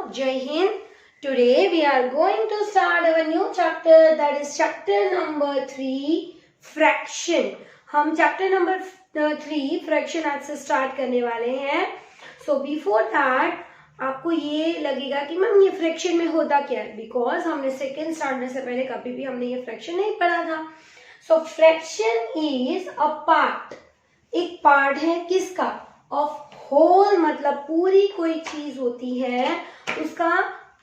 Jai Hind. Today we are going to start our new chapter, that is chapter number 3 fraction. हम chapter number 3 fraction आज से start करने वाले हैं. So before that आपको ये लगेगा कि मैम ये fraction में होता क्या है, because हमने second start से पहले कभी भी हमने ये fraction नहीं पढ़ा था. So fraction is a part, एक part है किसका, of whole, मतलब पूरी कोई चीज होती है उसका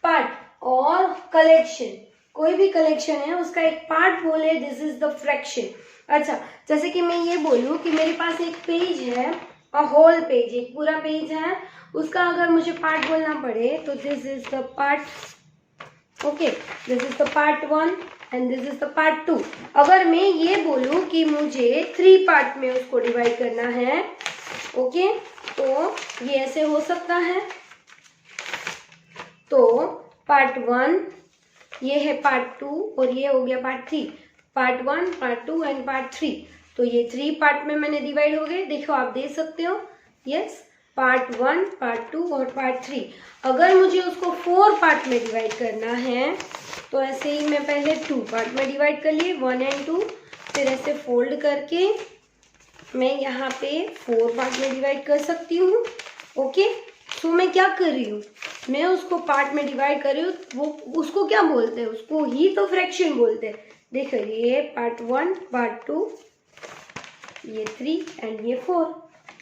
पार्ट, और कलेक्शन, कोई भी कलेक्शन है उसका एक पार्ट बोले, दिस इज द फ्रैक्शन. अच्छा, जैसे कि मैं ये बोलूं कि मेरे पास एक पेज है, अ होल पेज, एक पूरा पेज है, उसका अगर मुझे पार्ट बोलना पड़े तो this is the part, okay, this is the part 1 and this is the part 2. अगर मैं ये बोलूं कि मुझे 3 पार्ट में उसको डिवाइड करना है, ओके, तो ये ऐसे हो सकता है. तो पार्ट 1 ये है पार्ट 2 और ये हो गया part 3. Part 1, part 2 and part 3. तो ये 3 पार्ट में मैंने डिवाइड हो गए. देखो आप देख सकते हो, यस, पार्ट 1, पार्ट 2 और पार्ट 3. अगर मुझे उसको 4 पार्ट में डिवाइड करना है तो ऐसे ही मैं पहले 2 पार्ट में डिवाइड कर लिए, 1 एंड 2, फिर ऐसे फोल्ड करके मैं यहाँ पे 4 पार्ट में डिवाइड कर सकती हूँ. ओके, तो मैं क्या कर रही हूँ, मैं उसको पार्ट में डिवाइड कर रही हूँ. वो उसको क्या बोलते हैं, उसको ही तो फ्रैक्शन बोलते हैं. देखो ये पार्ट 1, पार्ट 2, ये 3 एंड ये 4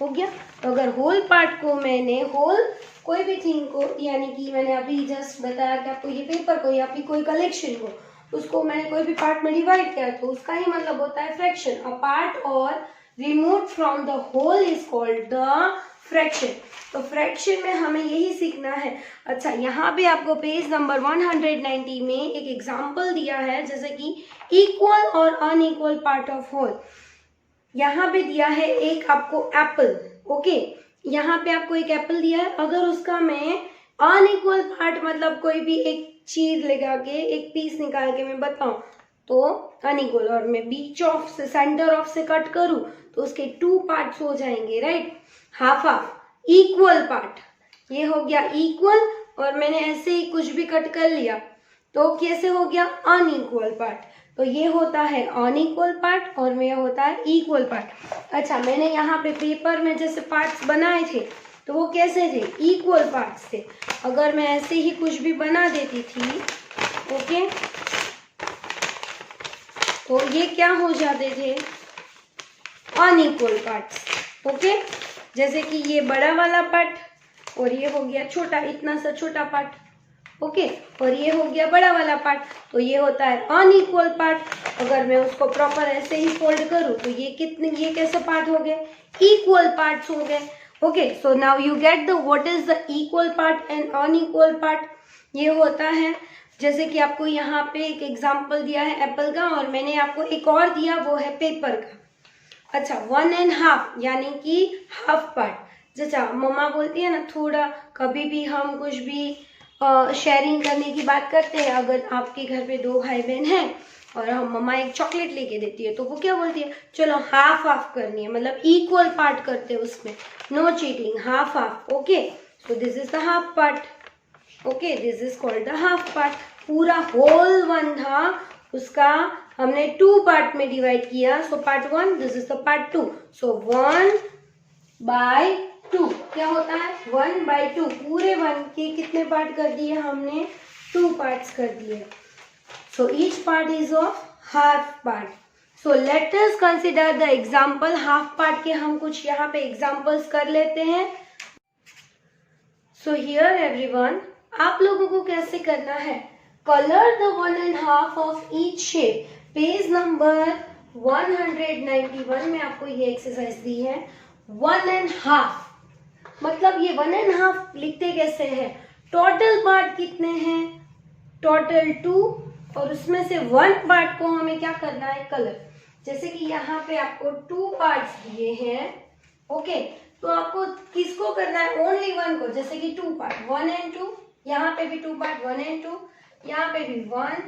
हो गया. तो अगर होल पार्ट को मैंने, होल कोई भी थिंग को, यानी कि मैंने अभी जस्ट बताया कि आपको ये पेपर को या फिर कोई कलेक्शन को, उसको मैंने कोई भी पार्ट में डिवाइड किया तो उसका ही मतलब होता है फ्रैक्शन. अ पार्ट और removed from the whole is called the fraction. तो फ्रैक्शन में हमें यही सीखना है. अच्छा, यहाँ पे आपको पेज नंबर 190 में एक एग्जांपल दिया है, जैसे कि इक्वल और अनइक्वल पार्ट ऑफ होल. यहाँ पे दिया है एक आपको एप्पल, ओके, यहाँ पे आपको एक एप्पल दिया है. अगर उसका मैं अनइक्वल पार्ट, मतलब कोई भी एक चीज लगा के, एक पीस निकाल के मैं बताऊं तो अनइक्वल, और मैं बीच ऑफ से, सेंटर ऑफ से कट करूं तो उसके 2 पार्ट्स हो जाएंगे, right, half half. Equal part, ये हो गया इक्वल, और मैंने ऐसे ही कुछ भी कट कर लिया तो कैसे हो गया अनइक्वल पार्ट. तो ये होता है अनइक्वल पार्ट और ये होता है इक्वल पार्ट. अच्छा, मैंने यहाँ पे पेपर में जैसे पार्ट्स बनाए थे तो वो कैसे थे, इक्वल पार्ट्स थे. अगर मैं ऐसे ही कुछ भी बना देती थी, ओके, तो ये क्या हो जाते थे, अनइक्वल पार्ट्स. ओके, जैसे कि ये बड़ा वाला पार्ट और ये हो गया छोटा, इतना सा छोटा पार्ट, ओके, और ये हो गया बड़ा वाला पार्ट, तो ये होता है अनइक्वल पार्ट. अगर मैं उसको प्रॉपर ऐसे ही फोल्ड करूं तो ये कितने, ये कैसे पार्ट हो गए, इक्वल पार्ट्स हो गए. Okay, so now you get the what is the equal part and unequal part. ये होता है, जैसे कि आपको यहाँ पे एक एग्जाम्पल दिया है एप्पल का, और मैंने आपको एक और दिया, वो है पेपर का. अच्छा, 1.5 यानी कि हाफ पार्ट. जैसा मम्मा बोलती है ना, थोड़ा कभी भी हम कुछ भी शेयरिंग करने की बात करते हैं. अगर आपके घर पे 2 भाई बहन हैं और हम मम्मा एक चॉकलेट लेके देती है तो वो क्या बोलती है, चलो हाफ हाफ करनी है, मतलब इक्वल पार्ट करते हैं उसमें, no cheating, half half. Okay, so this is the half part. Okay, this is called the half part. पूरा होल 1 था, उसका हमने 2 पार्ट में डिवाइड किया. So part 1, this is the part 2. So 1/2 क्या होता है, 1/2. पूरे 1 के कितने पार्ट कर दिए हमने, 2 पार्ट्स कर दिए. So each part is of half part. So let us consider the example. Half part के हम कुछ यहाँ पे एग्जाम्पल्स कर लेते हैं. सो हियर एवरीवन, आप लोगों को कैसे करना है, colour the 1.5 of each shape. Page number 191 में आपको ये एक्सरसाइज दी है. 1.5 मतलब ये 1.5 लिखते कैसे हैं, टोटल पार्ट कितने हैं, टोटल 2, और उसमें से 1 पार्ट को हमें क्या करना है, कलर. जैसे कि यहाँ पे आपको 2 पार्ट्स दिए हैं, ओके, तो आपको किसको करना है, ओनली 1 को. जैसे कि 2 पार्ट, 1 एंड 2, यहाँ पे भी 2 पार्ट, 1 एंड 2, यहाँ पे भी 1,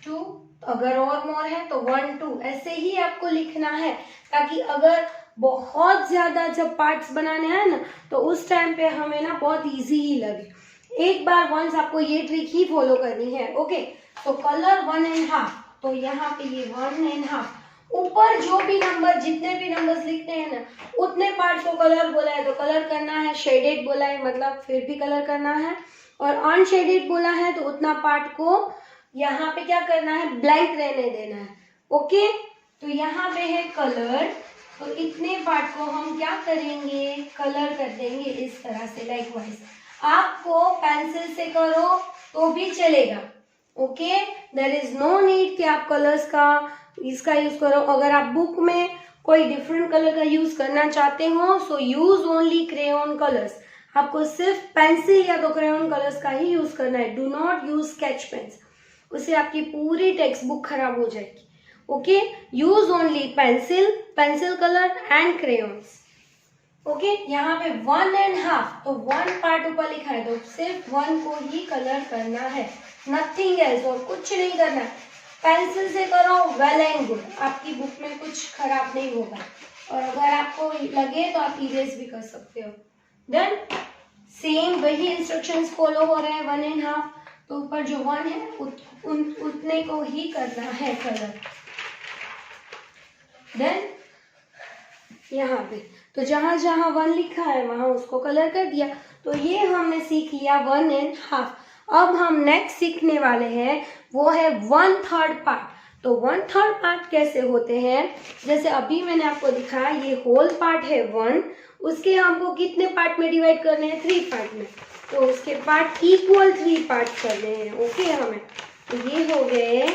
2, अगर और मोर है तो 1, 2, ऐसे ही आपको लिखना है, ताकि अगर बहुत ज्यादा जब पार्ट्स बनाने हैं ना तो उस टाइम पे हमें ना बहुत इजी ही लगे. एक बार वंस आपको ये ट्रिक ही फॉलो करनी है। ओके, तो कलर 1.5, तो यहाँ पे ये 1.5, ऊपर जो भी नंबर, जितने भी नंबर्स लिखते हैं ना, उतने पार्ट को कलर बोला है तो कलर करना है, शेडेड बोला है मतलब फिर भी कलर करना है, और अनशेडेड बोला है तो उतना पार्ट को यहाँ पे क्या करना है, ब्लैंक रहने देना है। ओके, तो यहाँ पे है कलर, तो इतने पार्ट को हम क्या करेंगे, कलर कर देंगे इस तरह से। लाइकवाइज आपको पेंसिल से करो तो भी चलेगा। Okay, there is no need कि आप कलर्स का इसका यूज करो। अगर आप बुक में कोई डिफरेंट कलर का यूज करना चाहते हो सो यूज ओनली क्रेयॉन कलर्स। आपको सिर्फ पेंसिल या तो क्रेयॉन कलर्स का ही यूज करना है। Do not use sketch pens, उससे आपकी पूरी टेक्स्ट बुक खराब हो जाएगी। Okay, use only pencil, pencil colour and crayons. Okay, यहाँ पे 1.5, तो 1 पार्ट ऊपर लिखा है तो सिर्फ 1 को ही कलर करना है, नथिंग एल्स, और कुछ नहीं करना है। पेंसिल से करो वेल एंड गुड, आपकी बुक में कुछ खराब नहीं होगा, और अगर आपको लगे तो आप इरेज भी कर सकते हो। डन, सेम वही इंस्ट्रक्शंस फॉलो हो रहे हैं। 1.5, तो ऊपर जो 1 है उतने को ही करना है कलर। देन यहाँ पे तो जहां जहां 1 लिखा है वहां उसको कलर कर दिया। तो ये हमने सीख लिया 1.5। अब हम नेक्स्ट सीखने वाले हैं वो है 1/3 पार्ट। तो 1/3 पार्ट कैसे होते हैं, जैसे अभी मैंने आपको दिखाया ये होल पार्ट है 1, उसके हमको कितने पार्ट में डिवाइड करने हैं, 3 पार्ट में। तो उसके पार्ट इक्वल 3 पार्ट करने हैं। ओके, हमें तो ये हो गए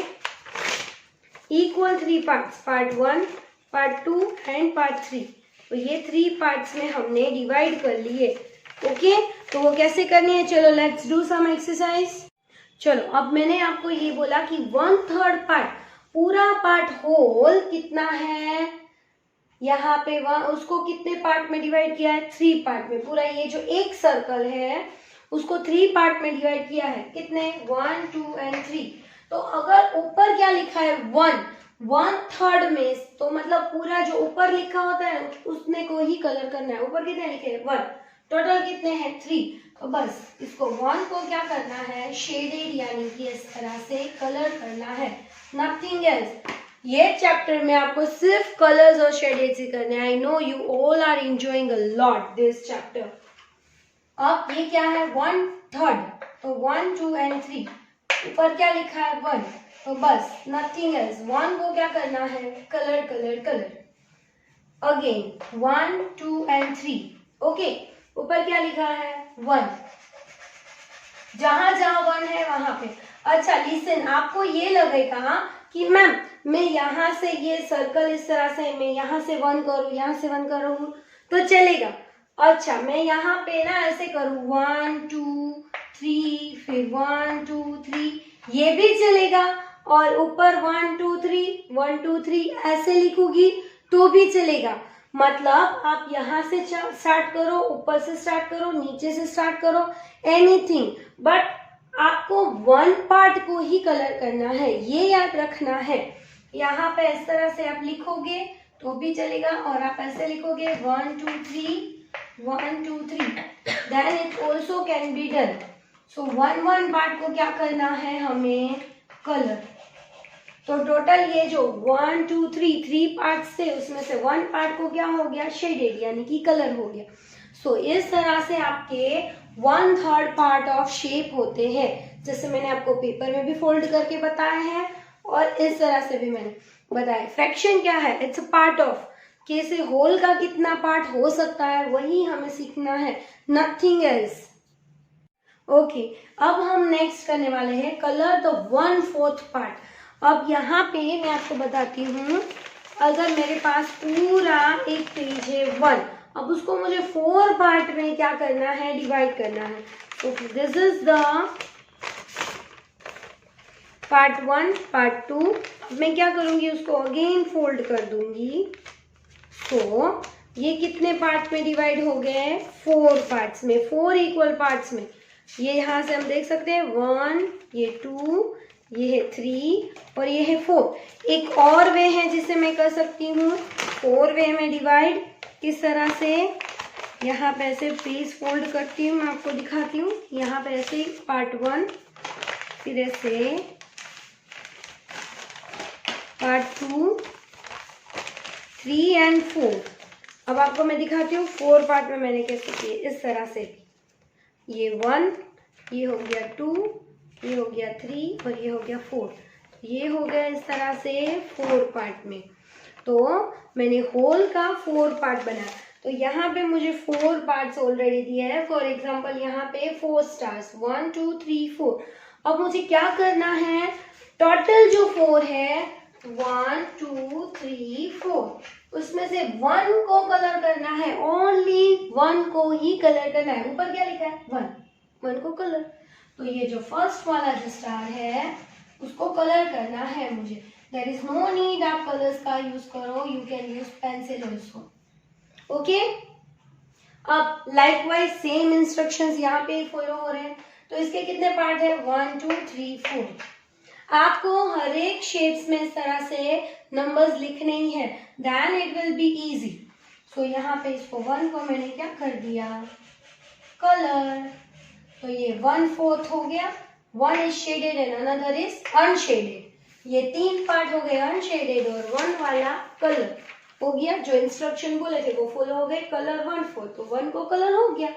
equal 3 parts, part 1, part 2 and part 3। तो ये 3 पार्ट्स में हमने डिवाइड कर लिए। ओके, तो वो कैसे करनी है, चलो लेट्स डू सम एक्सरसाइज। चलो, अब मैंने आपको ये बोला कि 1/3 पार्ट, पूरा पार्ट होल कितना है, यहाँ पे उसको कितने पार्ट में डिवाइड किया है, 3 पार्ट में। पूरा ये जो एक सर्कल है उसको 3 पार्ट में डिवाइड किया है, कितने, 1, 2 एंड 3। तो अगर ऊपर क्या लिखा है 1/3 में, तो मतलब पूरा जो ऊपर लिखा होता है उसने को ही कलर करना है। ऊपर कितने लिखे हैं, 1, टोटल कितने हैं, 3। तो बस इसको 1 को क्या करना है, शेडेड यानी कि इस तरह से कलर करना है, नथिंग एल्स। ये चैप्टर में आपको सिर्फ कलर्स और शेडेड ही करने हैं। I know you all are enjoying a lot this chapter. अब ये क्या है, 1/3, तो 1, 2 एंड 3। ऊपर क्या लिखा है 1, तो बस नथिंग एल्स, 1 को क्या करना है, colour colour colour. Again 1, 2 and 3। Okay, ऊपर क्या लिखा है 1, जहां जहां 1 है वहां पे। अच्छा लिसन, आपको ये लगेगा कि मैम मैं यहाँ से ये सर्कल इस तरह से, मैं यहाँ से 1 करूँ, यहाँ से 1 करूँ तो चलेगा। अच्छा, मैं यहाँ पे ना ऐसे करूँ 1, 2, 3, फिर 1, 2, 3, ये भी चलेगा। और ऊपर 1, 2, 3, 1, 2, 3 ऐसे लिखूंगी तो भी चलेगा। मतलब आप यहाँ से स्टार्ट करो, ऊपर से स्टार्ट करो, नीचे से स्टार्ट करो, एनीथिंग, बट आपको 1 पार्ट को ही कलर करना है, ये याद रखना है। यहाँ पे इस तरह से आप लिखोगे तो भी चलेगा, और आप ऐसे लिखोगे 1, 2, 3, 1, 2, 3, then it also can be done. So 1 part को क्या करना है हमें, कलर। तो टोटल ये जो 1, 2, 3 पार्ट्स थे उसमें से 1 पार्ट को क्या हो गया, शेडेड यानी कि कलर हो गया। सो इस तरह से आपके 1/3 पार्ट ऑफ शेप होते हैं, जैसे मैंने आपको पेपर में भी फोल्ड करके बताया है और इस तरह से भी मैंने बताया। फ्रैक्शन क्या है, इट्स अ पार्ट ऑफ, कैसे होल का कितना पार्ट हो सकता है वही हमें सीखना है, नथिंग एल्स। ओके, अब हम नेक्स्ट करने वाले हैं कलर द 1/4 पार्ट। अब यहाँ पे मैं आपको बताती हूँ, अगर मेरे पास पूरा एक पेज है 1, अब उसको मुझे 4 पार्ट में क्या करना है, डिवाइड करना है। तो this is the part 1, part 2। मैं क्या करूँगी, उसको अगेन फोल्ड कर दूंगी। तो ये कितने पार्ट में डिवाइड हो गए, 4 पार्ट्स में, 4 इक्वल पार्ट्स में। ये यहाँ से हम देख सकते हैं 1, ये 2, ये है 3 और ये है 4। एक और वे है जिसे मैं कर सकती हूँ 4 वे में डिवाइड, किस तरह से, यहाँ पे ऐसे पेज फोल्ड करती हूँ, मैं आपको दिखाती हूँ। यहाँ पे ऐसे पार्ट 1, फिर ऐसे पार्ट 2, 3 एंड 4। अब आपको मैं दिखाती हूँ 4 पार्ट में मैंने कैसे किए, इस तरह से। ये 1, ये हो गया 2, ये हो गया 3 और ये हो गया 4। ये हो गया इस तरह से 4 पार्ट में। तो मैंने होल का 4 पार्ट बनाया। तो यहाँ पे मुझे 4 पार्ट्स ऑलरेडी दिया है। फॉर एग्जांपल यहाँ पे 4 स्टार्स, 1 2 3 4। अब मुझे क्या करना है, टोटल जो 4 है 1 2 3 4, उसमें से 1 को कलर करना है, ओनली 1 को ही कलर करना है। ऊपर क्या लिखा है, 1 को कलर। तो ये जो फर्स्ट वाला जो स्टार है उसको कलर करना है मुझे। देयर इज नो नीड आप कलर्स का यूज करो, you can use pencil also. Okay, अब लाइकवाइज सेम इंस्ट्रक्शंस यहाँ पे फॉलो हो रहे हैं। तो इसके कितने पार्ट है, 1 2 3 4। आपको हर एक शेप्स में इस तरह से नंबर्स लिखने ही है, then it will be easy. So यहाँ पे इसको 1 को मैंने क्या कर दिया, कलर। तो ये 1/4 हो गया, 1 is shaded and another is unshielded. ये 3 पार्ट हो गए अनशेडेड और 1 वाला कलर हो गया। जो इंस्ट्रक्शन बोले थे वो फॉलो हो गए, कलर 1/4, तो 1 को कलर हो गया।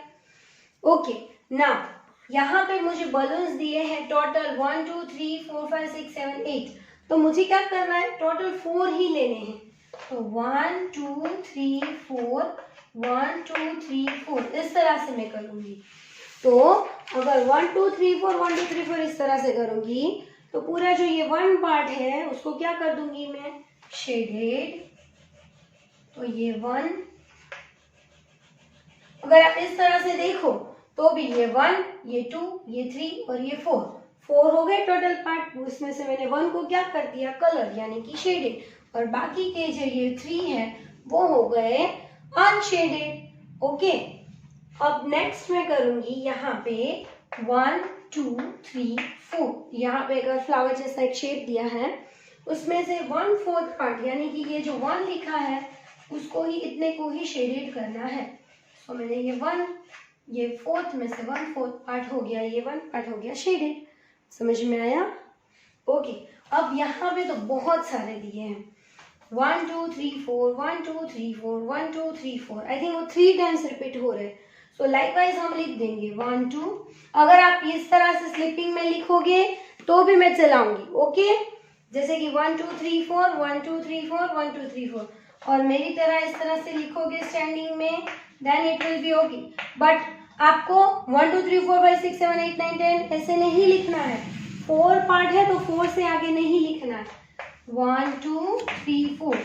ओके, नाउ यहाँ पे मुझे बलून्स दिए हैं टोटल 1 2 3 4 5 6 7 8। तो मुझे क्या करना है, टोटल 4 ही लेने हैं। तो 1 2 3 4, 1 2 3 4 इस तरह से मैं करूंगी। तो अगर 1 2 3 4 1 2 3 4 इस तरह से करूंगी तो पूरा जो ये 1 पार्ट है उसको क्या कर दूंगी मैं, शेडेड। तो ये 1, अगर आप इस तरह से देखो तो भी ये 1, ये 2, ये 3 और ये 4 हो गए टोटल पार्ट। उसमें से मैंने 1 को क्या कर दिया, कलर यानी कि शेडेड, और बाकी के जो ये 3 है वो हो गए अनशेडेड। ओके, अब नेक्स्ट मैं करूंगी यहाँ पे 1 2 3 4। यहाँ पे अगर फ्लावर जैसा एक शेप दिया है उसमें से 1/4 पार्ट यानी कि ये जो 1 लिखा है उसको ही, इतने को ही शेडेड करना है। तो मैंने ये 1, ये 4th में से 1/4 पार्ट हो गया, ये 1 पार्ट हो गया शेडेड। समझ में आया? ओके, अब यहाँ पे तो बहुत सारे दिए हैं, 1 2 3 4 1 2 3 4 1 2 3 4। आई थिंक वो 3 टाइम्स रिपीट हो रहे हैं। सो लाइकवाइज हम लिख देंगे 1 2। अगर आप इस तरह से स्लिपिंग में लिखोगे तो भी मैं चलाऊंगी। ओके, जैसे कि 1 2 3 4 1 2 3 4 1 2 3 4, और मेरी तरह इस तरह से लिखोगे स्टैंडिंग में, then it will be okay. But आपको 1 2 3 4 5 6 7 8 9 10 ऐसे नहीं लिखना है। 4 पार्ट है तो 4 से आगे नहीं लिखना है। 1 2 3 4।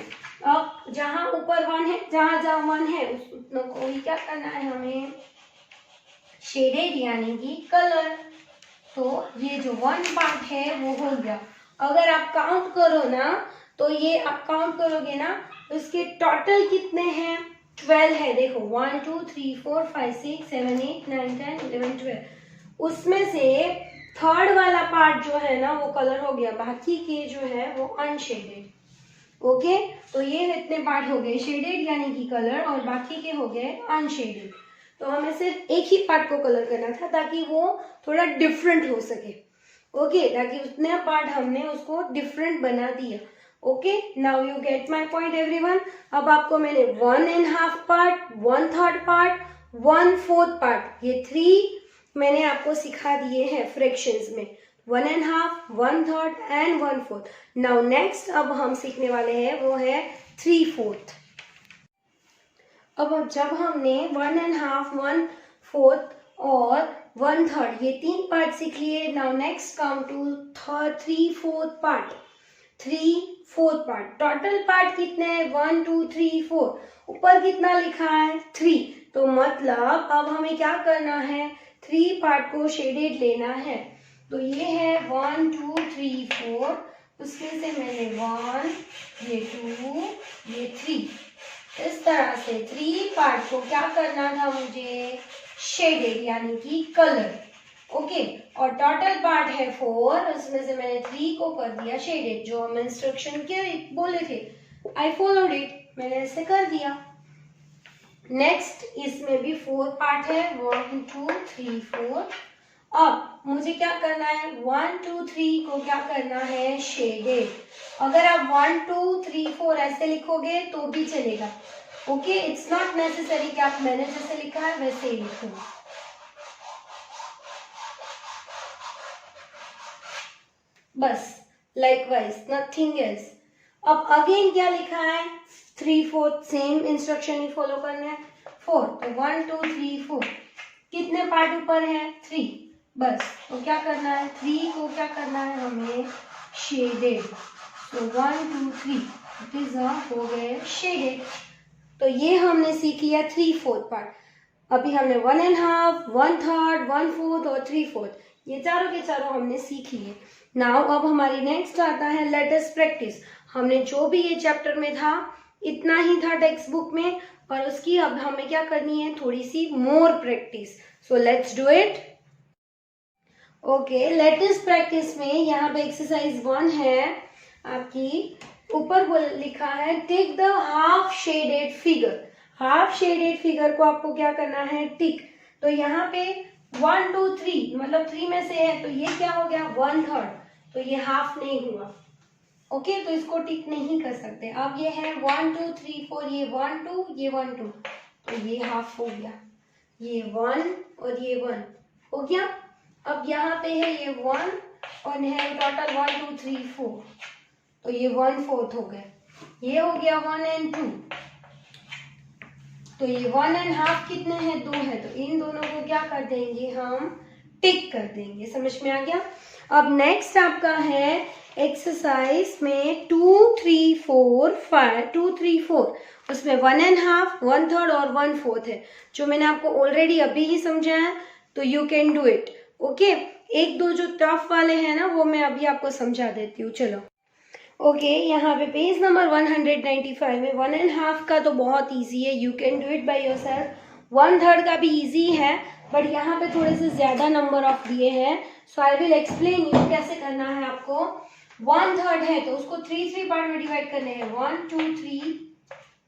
अब जहां ऊपर 1 है, जहां 1 है उस को ही क्या करना है हमें, शेडेड यानी कि कलर। तो ये जो 1 पार्ट है वो हो गया। अगर आप काउंट करो ना, तो ये आप काउंट करोगे ना तो इसके टोटल कितने हैं, 12 है। देखो 1 2 3 4 5 6 7 8 9 10 11 12। उसमें से 3rd वाला पार्ट जो है ना वो कलर हो गया, बाकी के जो है वो अनशेडेड। ओके, तो ये इतने पार्ट हो गए शेडेड यानी कि कलर, और बाकी के हो गए अनशेडेड। तो हमें सिर्फ एक ही पार्ट को कलर करना था ताकि वो थोड़ा डिफरेंट हो सके। ओके, ताकि उतने पार्ट हमने उसको डिफरेंट बना दिया। Okay, now you get my point everyone. अब आपको मैंने 1.5 पार्ट, 1/3 पार्ट, 1/4 पार्ट, ये 3 मैंने आपको सिखा दिए हैं फ्रैक्शंस में, 1.5, 1/3 एंड 1/4। नाउ नेक्स्ट अब हम सीखने वाले हैं वो है 3/4। अब जब हमने 1.5, 1/4 और 1/3 ये 3 पार्ट सीख लिए, now next come to 3/4 part. 3/4 part, total part कितने हैं, 1 2 3 4। ऊपर कितना लिखा है, 3। तो मतलब अब हमें क्या करना है, 3 पार्ट को शेडेड लेना है। तो ये है 1 2 3 4, उसमें से मैंने 1, ये 2, ये 3, इस तरह से 3 पार्ट को क्या करना था मुझे, शेडेड यानी कि कलर। ओके, और टोटल पार्ट है 4, उसमें से मैंने 3 को कर दिया शेडेड, जो हम इंस्ट्रक्शन के बोले थे। आई फॉलोड इट, मैंने ऐसे कर दिया। नेक्स्ट इसमें भी 4 पार्ट है, 1 2 3 4। अब मुझे क्या करना है, 1 2 3 को क्या करना है, शेडेड। अगर आप 1 2 3 4 ऐसे लिखोगे तो भी चलेगा, ओके। इट्स नॉट नेसेसरी कि आप मैंने जैसे लिखा है वैसे ही लिखो, बस लाइकवाइज, नथिंग एल्स। अब अगेन क्या लिखा है, 3 4 सेम इंस्ट्रक्शन ही फॉलो करना है। 4 तो 1 2 3 4, कितने पार्ट ऊपर है, 3, बस। तो क्या करना है, 3 को क्या करना है हमें, शेडेड। तो 1 2 3 इट इज हो गए शेडेड। तो ये हमने सीख लिया 3/4 पार्ट। अभी हमने 1.5, 1/3, 1/4 और 3/4, ये चारों के चारों हमने सीख लिए। नाउ अब हमारी नेक्स्ट आता है लेट अस प्रैक्टिस। हमने जो भी ये चैप्टर में था इतना ही था टेक्स्ट बुक में, और उसकी अब हमें क्या करनी है, थोड़ी सी more practice. So let's do it. Okay, let us practice में यहाँ पे एक्सरसाइज 1 है आपकी, ऊपर लिखा है tick the half shaded figure. Half shaded figure को आपको क्या करना है, टिक। तो यहाँ पे 1 2 3 मतलब 3 में से है, तो ये क्या हो गया, 1/3, तो ये हाफ नहीं हुआ, ओके। तो इसको टिक नहीं कर सकते। अब ये है 1 2 3 4, ये 1 2, ये 1 2, तो ये हाफ हो गया, ये 1 और ये 1 हो गया। अब यहाँ पे है ये 1 और है टोटल 1 2 3 4, तो ये 1/4 हो गए। ये हो गया 1 और 2, तो ये 1.5 कितने हैं, 2 है, तो इन दोनों को क्या कर देंगे, हम टिक कर देंगे। समझ में आ गया। अब नेक्स्ट आपका है एक्सरसाइज में 2 3 4 5 2 3 4, उसमें 1.5, 1/3 और 1/4 है, जो मैंने आपको ऑलरेडी अभी ही समझाया, तो you can do it, okay. एक दो जो टफ वाले हैं ना, वो मैं अभी आपको समझा देती हूँ। चलो, ओके, यहाँ पे पेज नंबर 195 में 1.5 का तो बहुत इजी है, you can do it by yourself. 1/3 का भी इजी है, बट यहाँ पे थोड़े से ज्यादा नंबर ऑफ दिए हैं, सो आई विल एक्सप्लेन यू कैसे करना है आपको। 1/3 है तो उसको 3 पार्ट में डिवाइड करने हैं, 1 2 3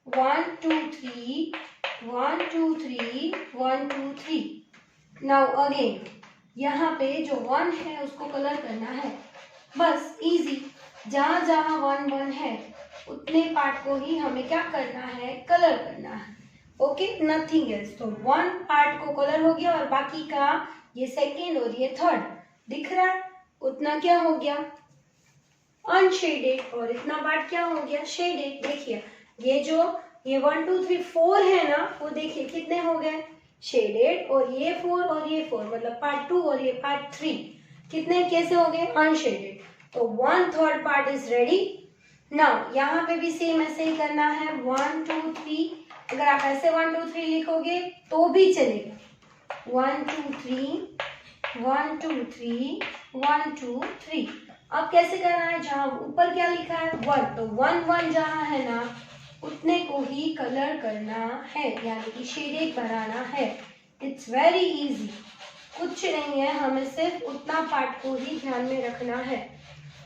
1 2 3 1 2 3 1 2 3। नाउ अगेन यहाँ पे जो 1 है उसको कलर करना है, बस इजी। जहां जहां 1 1 है उतने पार्ट को ही हमें क्या करना है, कलर करना है, ओके, नथिंग एल्स। तो 1 पार्ट को कलर हो गया, और बाकी का ये सेकेंड और ये थर्ड दिख रहा है, उतना क्या हो गया, अनशेडेड, और इतना पार्ट क्या हो गया, शेडेड। देखिए ये जो ये 1 2 3 4 है ना, वो देखिए कितने हो गए, शेडेड, और ये 4 और ये 4 मतलब पार्ट 2 और ये पार्ट 3 कितने कैसे हो गए, अनशेडेड। तो 1/3 पार्ट इज रेडी। नाउ यहाँ पे भी सेम ऐसे ही करना है, 1 2 3। अगर आप ऐसे 1 2 3 लिखोगे तो भी चलेगा, 1 2 3 1 2 3 1 2 3। अब कैसे करना है, जहाँ ऊपर क्या लिखा है 1, तो 1 1 जहाँ है ना उतने को ही कलर करना है, यानी कि शेडेड बनाना है। इट्स वेरी इजी, कुछ नहीं है, हमें सिर्फ उतना पार्ट को ही ध्यान में रखना है।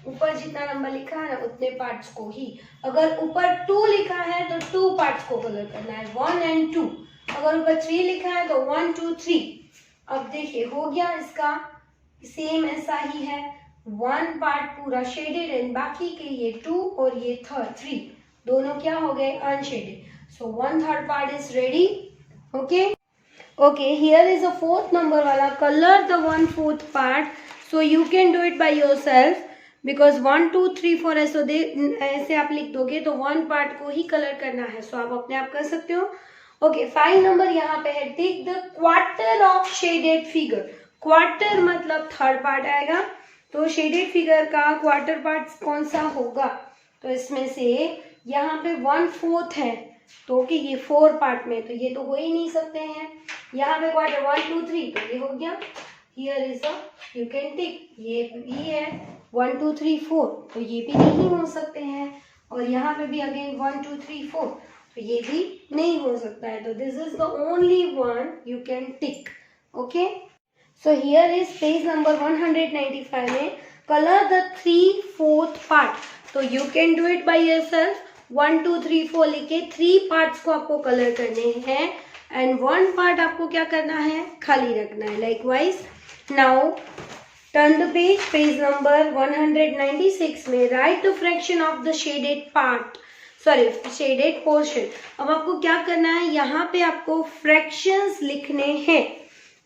ऊपर जितना नंबर लिखा है ना उतने पार्ट्स को ही। अगर ऊपर 2 लिखा है तो 2 पार्ट्स को कलर करना है, 1 और 2। अगर ऊपर 3 लिखा है तो 1 2 3। अब देखिए हो गया, इसका सेम ऐसा ही है, 1 पार्ट पूरा शेडेड एंड बाकी के ये 2 और ये 3 दोनों क्या हो गए, unshielded. So 1/3 part is ready, okay. Okay, here is a 4th number wala, color the 1/4 part, so you can do it by yourself because 1 2 3 4 ऐसे आप लिख दोगे तो 1 पार्ट को ही कलर करना है, सो आप अपने आप कर सकते हो। ओके, 5 नंबर यहाँ पे है take the quarter of shaded figure. Quarter मतलब थर्ड पार्ट आएगा, तो शेडेड फिगर का क्वार्टर पार्ट कौन सा होगा, तो इसमें से यहाँ पे 1/4 है, तो कि ये 4 पार्ट में, तो ये तो हो ही नहीं सकते हैं। यहाँ पे क्वार्टर 1 2 3, तो ये हो गया, here is a you can tick, ये भी है 1 2 3 4, तो ये भी नहीं हो सकते हैं। और यहाँ पे भी अगेन 1 2 3 4, तो ये भी नहीं हो सकता है। तो this is the only one you can tick, okay. So here is page number 195 में कलर द 3/4 पार्ट, तो you can do it by yourself. 1 2 3 4 लिखे 3 पार्ट्स को आपको कलर करने हैं। एंड वन पार्ट आपको क्या करना है, खाली रखना है. Likewise now turn the page, page number 196 में right the fraction of the shaded part, sorry shaded portion. अब आपको क्या करना है, यहाँ पे आपको फ्रैक्शंस लिखने हैं.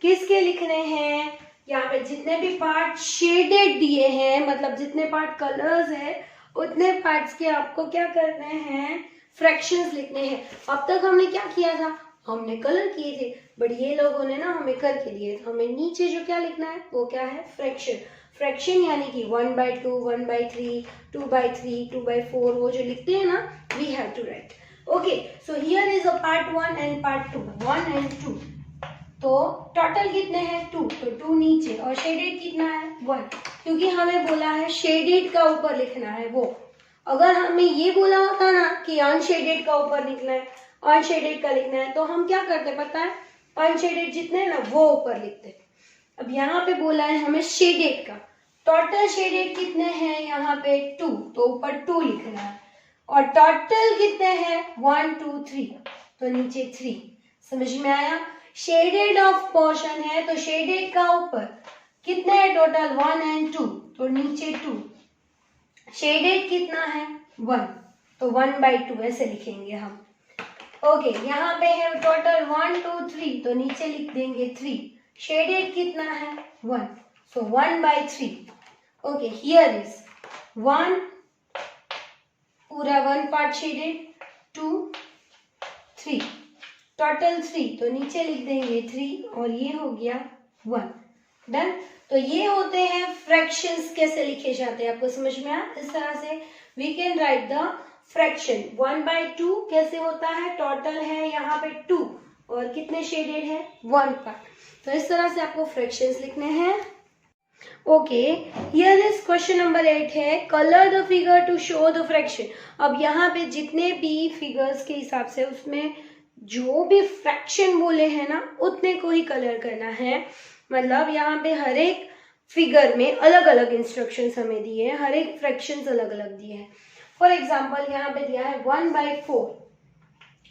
किसके लिखने हैं, यहाँ पे जितने भी पार्ट शेडेड दिए हैं, मतलब जितने पार्ट कलर्स है उतने पार्ट्स के आपको क्या करने हैं, फ्रैक्शंस लिखने हैं. अब तक हमने क्या किया था, हमने कलर किए थे, बट ये लोगों ने ना हमें करके दिए. तो हमें नीचे जो क्या लिखना है वो क्या है, फ्रैक्शन. फ्रैक्शन यानी कि 1/2, 1/3, 2/3, 2/4, वो जो लिखते हैं ना, we have to write. Okay, so here is a part 1 and part 2, 1 and 2. तो टोटल कितने हैं 2, तो 2 नीचे, और शेडेड कितना है 1, क्योंकि हमें बोला है शेडेड का ऊपर लिखना है वो. अगर हमें ये बोला होता ना कि अनशेडेड का ऊपर लिखना है, अनशेडेड का लिखना है, तो हम क्या करते पता है, अनशेडेड जितने हैं ना वो ऊपर लिखते. अब यहाँ पे बोला है हमें शेडेड का, टोटल शेडेड कितने हैं यहाँ पे 2, तो ऊपर 2 लिखना है. और टोटल कितने हैं 1 2 3, तो नीचे 3. समझ में आया. शेडेड ऑफ पोर्शन है तो शेडेड का ऊपर कितने हैं टोटल 1 and 2, तो नीचे 2. शेडेड कितना है 1, तो 1/2 ऐसे लिखेंगे हम. ओके, यहाँ पे है टोटल 1 2 3, तो नीचे लिख देंगे 3. शेडेड कितना है 1, सो 1/3. ओके, हियर इज 1, पूरा 1 पार्ट शेडेड, 2 3, टोटल 3, तो नीचे लिख देंगे 3, और ये हो गया 1. डन. तो ये होते हैं फ्रैक्शंस. कैसे लिखे जाते हैं आपको समझ में आया. इस तरह से we can write the fraction. 1/2 कैसे होता है, टोटल है यहाँ पे 2, और कितने शेडेड है 1 पार्ट. तो इस तरह से आपको फ्रैक्शंस लिखने हैं. Okay, here is question number 8 है, colour the figure to show the fraction. अब यहाँ पे जितने भी फिगर्स के हिसाब से उसमें जो भी फ्रैक्शन बोले हैं ना उतने को ही कलर करना है. मतलब यहाँ पे हर एक फिगर में अलग अलग इंस्ट्रक्शंस हमें दिए हैं, हर एक फ्रैक्शंस अलग अलग दिए हैं. फॉर एग्जांपल यहाँ पे दिया है 1/4,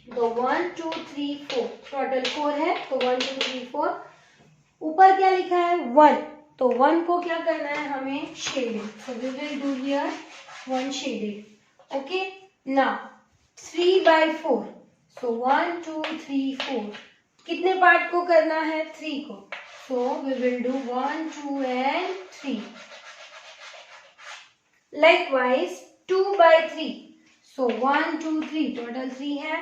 तो 1 2 3 4, टोटल 4 है, तो 1 2 3 4. ऊपर क्या लिखा है 1, तो 1 को क्या करना है हमें shaded, so we will do here 1 shaded. Okay, now 3/4, so 1 2 3 4, कितने पार्ट को करना है 3 को, so we will do 1 2 and 3. Likewise 2/3, so 1 2 3, total 3 है,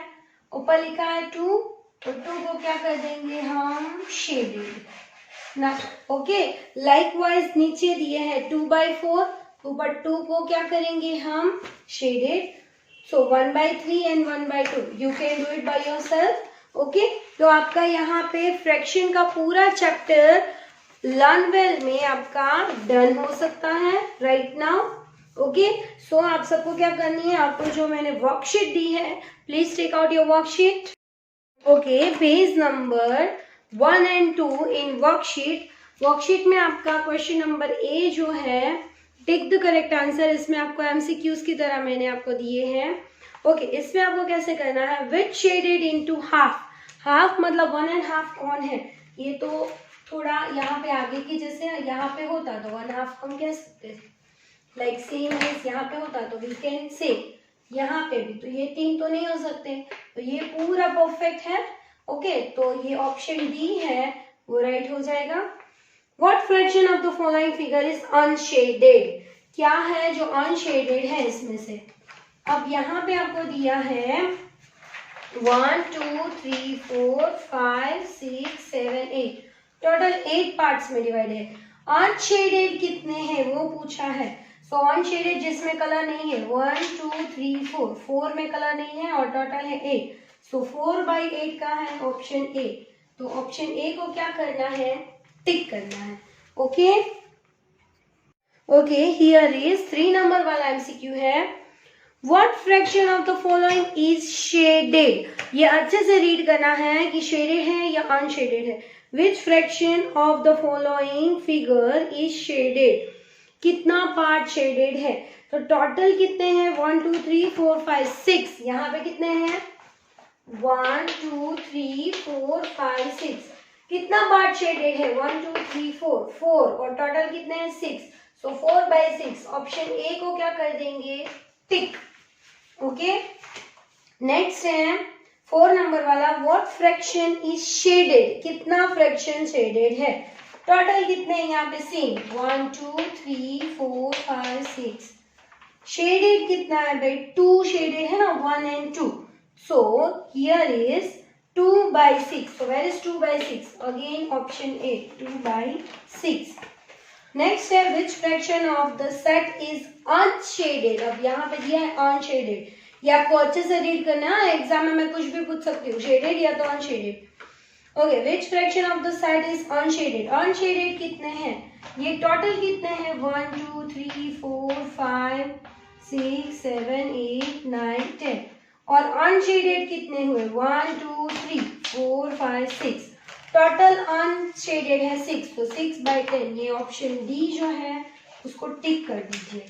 ऊपर लिखा है 2, तो 2 को क्या कर देंगे हम शेडेड ना. ओके, लाइकवाइज नीचे दिए हैं 2/4, ऊपर 2 को क्या करेंगे हम shaded. So 1/3 and 1/2, you can do it by yourself. Okay, तो आपका यहाँ पे फ्रैक्शन का पूरा चैप्टर लर्न वेल में आपका डन हो सकता है राइट नाउ. ओके, सो आप सबको क्या करनी है, आपको जो मैंने वर्कशीट दी है, please take out your worksheet. Okay, page number 1 and 2 in worksheet. Worksheet में आपका क्वेश्चन नंबर ए जो है, टिक द करेक्ट आंसर. इसमें आपको एमसीक्यूज की तरह मैंने आपको दिए हैं. ओके, इसमें आपको कैसे करना है, विच शेडेड इनटू हाफ. हाफ मतलब 1 and half कौन है, ये तो थोड़ा यहाँ पे आगे की, जैसे यहाँ पे होता तो 1/2 हम कह सकते थे, लाइक सेम इज यहाँ पे होता तो वी कैन से. यहाँ पे भी तो ये 3 तो नहीं हो सकते, तो ये पूरा परफेक्ट है. ओके, तो ये ऑप्शन डी है वो राइट हो जाएगा. What fraction of the following figure is unshielded. क्या है जो अनशेडेड है इसमें से. अब यहाँ पे आपको दिया है 1 2 3 4 5 6 7 8, टोटल 8 पार्ट्स में डिवाइड है. अनशेडेड कितने हैं वो पूछा है. सो अनशेडेड जिसमें कलर नहीं है 1 2 3 4, 4 में कलर नहीं है और टोटल है 8, सो 4/8 का है ऑप्शन ए. तो ऑप्शन ए को क्या करना है, टिक करना है. Okay okay, here is 3 number वाला एमसीक्यू है. What fraction of the following is shaded. ये अच्छे से रीड करना है कि शेडेड है या अनशेडेड है. Which fraction of the following figure is shaded. कितना पार्ट शेडेड है, तो टोटल कितने हैं 1 2 3 4 5 6. यहाँ पे कितने हैं 1 2 3 4 5 6। कितना पार्ट शेडेड है? 1 2 3 4 4 और टोटल कितने हैं? 6। सो 4/6 ऑप्शन ए को क्या कर देंगे? टिक। ओके, नेक्स्ट है 4 नंबर वाला, व्हाट फ्रैक्शन इज शेडेड? कितना फ्रैक्शन शेडेड है? टोटल कितने हैं यहाँ पे? सेम 1 2 3 4 5 6। शेडेड कितना है भाई? 2 शेडेड है ना, 1 and 2। So here is 2/6। so where is 2/6? again option A, 2/6। Next है which fraction of the set is unshaded? अब यहाँ पे दिया है अनशेडेड, ये आपको अच्छे से रीड करना है, एग्जाम में मैं कुछ भी पूछ सकती हूँ, शेडेड या तो unshielded. Okay, which fraction of the set is unshielded? Unshielded कितने हैं? ये टोटल कितने हैं? 1 2 3 4 5 6 7 8 9 10। और अनशेडेड कितने हुए? 1 2 3 4 5 6। टोटल अनशेडेड है 6, तो 6/10। ये ऑप्शन डी जो है उसको टिक कर दीजिए।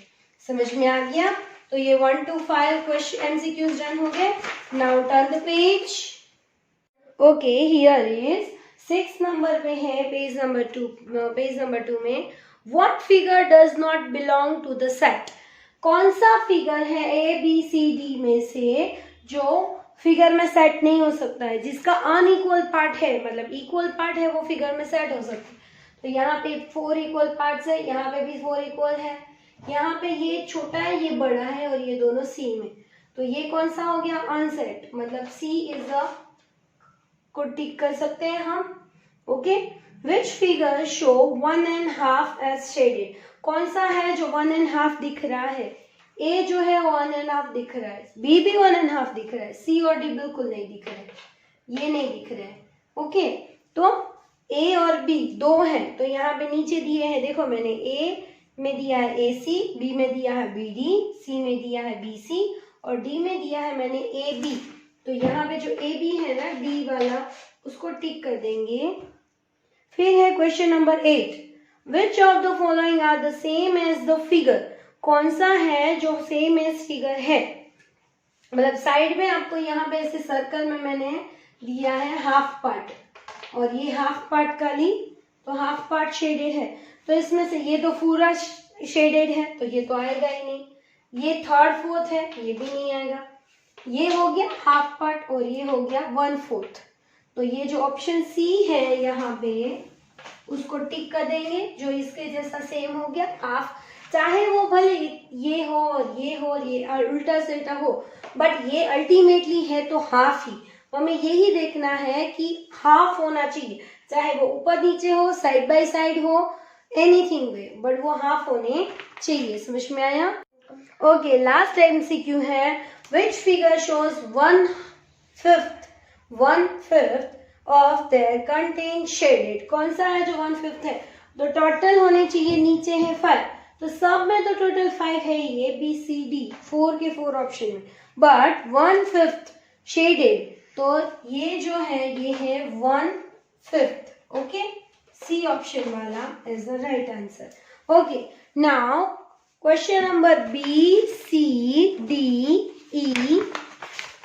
समझ में आ गया? तो ये 1 to 5 क्वेश्चन एमसीक्यूज डन हो गए। Now turn the page. Okay, here is 6 number पे है, पेज नंबर 2 में what figure does not belong to the set? कौन सा फिगर है ए बी सी डी में से जो फिगर में सेट नहीं हो सकता है, जिसका अनइक्वल पार्ट है, मतलब इक्वल पार्ट है वो फिगर में सेट हो सकता है? तो यहाँ पे 4 इक्वल पार्ट्स है, यहाँ पे भी 4 इक्वल है, यहाँ पे ये छोटा है ये बड़ा है और ये दोनों सी में, तो ये कौन सा हो गया? अनसेट, मतलब सी इज द को टिक कर सकते हैं हम। Okay, which figure show 1.5 as shaded? कौन सा है जो 1.5 दिख रहा है? ए जो है 1.5 दिख रहा है, बी भी 1.5 दिख रहा है, सी और डी बिल्कुल नहीं दिख रहा है, ये नहीं दिख रहा है। ओके, तो ए और बी दो हैं, तो यहाँ पे नीचे दिए हैं, देखो मैंने ए में दिया है ए सी, बी में दिया है बी डी, सी में दिया है बी सी और डी में दिया है मैंने ए बी। तो यहाँ पे जो ए बी है ना, डी वाला, उसको टिक कर देंगे। फिर है question number 8, which of the following are the same as the figure? कौन सा है जो सेम एज फिगर है? मतलब साइड में आपको यहाँ पे ऐसे सर्कल में मैंने दिया है हाफ पार्ट, और ये हाफ पार्ट का ली, तो हाफ पार्ट शेडेड है, तो इसमें से ये तो पूरा शेडेड है, तो ये तो आएगा ही नहीं। ये 3rd 4th है, ये भी नहीं आएगा। ये हो गया हाफ पार्ट और ये हो गया 1/4। तो ये जो ऑप्शन सी है यहाँ पे, उसको टिक कर देंगे, जो इसके जैसा सेम हो गया हाफ, चाहे वो भले ये हो और ये हो और ये उल्टा सीधा हो, बट ये अल्टीमेटली है तो हाफ ही। हमें यही देखना है कि हाफ होना चाहिए, चाहे वो ऊपर नीचे हो, साइड बाय साइड हो, एनीथिंग वे, बट वो हाफ होने चाहिए। समझ में आया? ओके, लास्ट एमसीक्यू है, which figure shows 1/5 of their contain shaded? कौन सा है जो 1/5 है? तो टोटल होने चाहिए, नीचे है 5, तो सब में तो टोटल 5 है ही, ए बी सी डी 4 के 4 ऑप्शन में, बट 1/5 शेडेड, तो ये जो है ये है 1/5। ओके, सी ऑप्शन वाला is the right answer. Okay, now question number B C D E,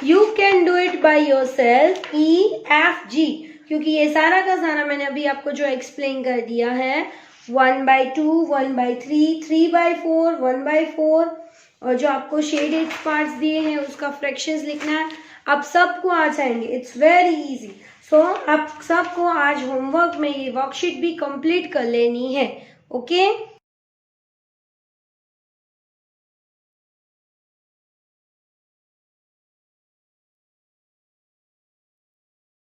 you can do it by yourself, E F G, क्योंकि ये सारा का सारा मैंने अभी आपको जो एक्सप्लेन कर दिया है, 1/2, 1/3, 3/4, 1/4, और जो आपको शेडेड पार्ट्स दिए हैं उसका फ्रैक्शंस लिखना है। आप सबको आ जाएंगे, इट्स वेरी इजी। सो आप सबको आज होमवर्क में ये वर्कशीट भी कंप्लीट कर लेनी है। ओके।